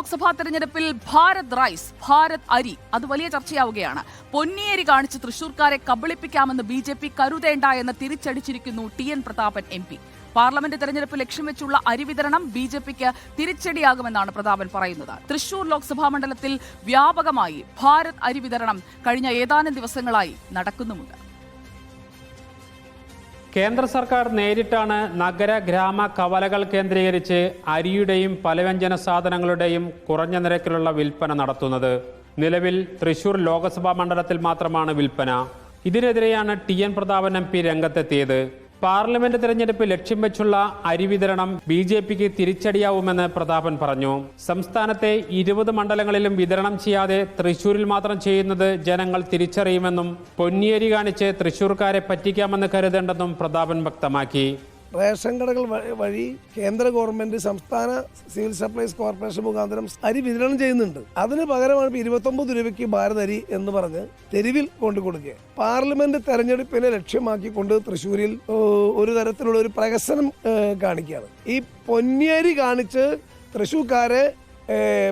ലോക്സഭാ തെരഞ്ഞെടുപ്പിൽ ഭാരത് റൈസ്, ഭാരത് അരി അത് വലിയ ചർച്ചയാവുകയാണ്. പൊന്നിയേരി കാണിച്ച് തൃശൂർക്കാരെ കബളിപ്പിക്കാമെന്ന് ബിജെപി കരുതേണ്ട എന്ന് തിരിച്ചടിച്ചിരിക്കുന്നു ടി.എൻ. പ്രതാപൻ MP. പാർലമെന്റ് തെരഞ്ഞെടുപ്പ് ലക്ഷ്യം വെച്ചുള്ള അരി വിതരണം ബിജെപിക്ക് തിരിച്ചടിയാകുമെന്നാണ് പ്രതാപൻ പറയുന്നത്. തൃശൂർ ലോക്സഭാ മണ്ഡലത്തിൽ വ്യാപകമായി ഭാരത് അരി വിതരണം കഴിഞ്ഞ ഏതാനും ദിവസങ്ങളായി നടക്കുന്നുമുണ്ട്. കേന്ദ്ര സർക്കാർ നേരിട്ടാണ് നഗര ഗ്രാമ കവലകൾ കേന്ദ്രീകരിച്ച് അരിയുടെയും പലവ്യഞ്ജന സാധനങ്ങളുടെയും കുറഞ്ഞ നിരക്കിലുള്ള വിൽപ്പന നടത്തുന്നത്. നിലവിൽ തൃശൂർ ലോക്സഭാ മണ്ഡലത്തിൽ മാത്രമാണ് വിൽപ്പന. ഇതിനെതിരെയാണ് ടി.എൻ. പ്രതാപൻ MP രംഗത്തെത്തിയത്. പാർലമെന്റ് തെരഞ്ഞെടുപ്പ് ലക്ഷ്യം വെച്ചുള്ള അരി വിതരണം ബിജെപിക്ക് തിരിച്ചടിയാവുമെന്ന് പ്രതാപൻ പറഞ്ഞു. സംസ്ഥാനത്തെ 20 മണ്ഡലങ്ങളിലും വിതരണം ചെയ്യാതെ തൃശൂരിൽ മാത്രം ചെയ്യുന്നത് ജനങ്ങൾ തിരിച്ചറിയുമെന്നും പൊന്നിയേരി കാണിച്ച് തൃശൂർക്കാരെ പറ്റിക്കാമെന്ന് കരുതേണ്ടെന്നും പ്രതാപൻ വ്യക്തമാക്കി. റേഷൻ കടകൾ വഴി കേന്ദ്ര ഗവൺമെന്റ് സംസ്ഥാന സിവിൽ സപ്ലൈസ് കോർപ്പറേഷൻ മുഖാന്തരം അരി വിതരണം ചെയ്യുന്നുണ്ട്. അതിന് പകരമാണ് 29 രൂപയ്ക്ക് ഭാരത് അരി എന്ന് പറഞ്ഞ് തെരുവിൽ കൊണ്ടു കൊടുക്കുക. പാർലമെന്റ് തെരഞ്ഞെടുപ്പിനെ ലക്ഷ്യമാക്കിക്കൊണ്ട് തൃശ്ശൂരിൽ ഒരു തരത്തിലുള്ള ഒരു പ്രഹസനം കാണിക്കുകയാണ്. ഈ പൊന്നിയരി കാണിച്ച് തൃശ്ശൂർക്കാരെ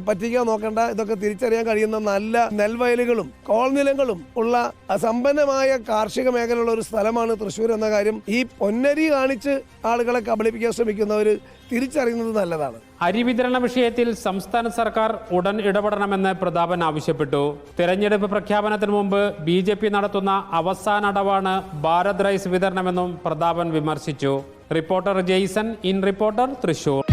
പറ്റിക്കാൻ നോക്കണ്ട. ഇതൊക്കെ തിരിച്ചറിയാൻ കഴിയുന്ന നല്ല നെൽവയലുകളും കോൾനിലങ്ങളും ഉള്ള സമ്പന്നമായ കാർഷിക മേഖലയുള്ള ഒരു സ്ഥലമാണ് തൃശ്ശൂർ എന്ന കാര്യം ഈ പൊന്നരി കാണിച്ച് ആളുകളെ കബളിപ്പിക്കാൻ ശ്രമിക്കുന്നവർ തിരിച്ചറിയുന്നത് നല്ലതാണ്. അരി വിതരണ വിഷയത്തിൽ സംസ്ഥാന സർക്കാർ ഉടൻ ഇടപെടണമെന്ന് പ്രതാപൻ ആവശ്യപ്പെട്ടു. തെരഞ്ഞെടുപ്പ് പ്രഖ്യാപനത്തിന് മുമ്പ് ബിജെപി നടത്തുന്ന അവസാന അടവാണ് ഭാരത് റൈസ് വിതരണമെന്നും പ്രതാപൻ വിമർശിച്ചു. Reporter Jaison, in reporter, Thrissur.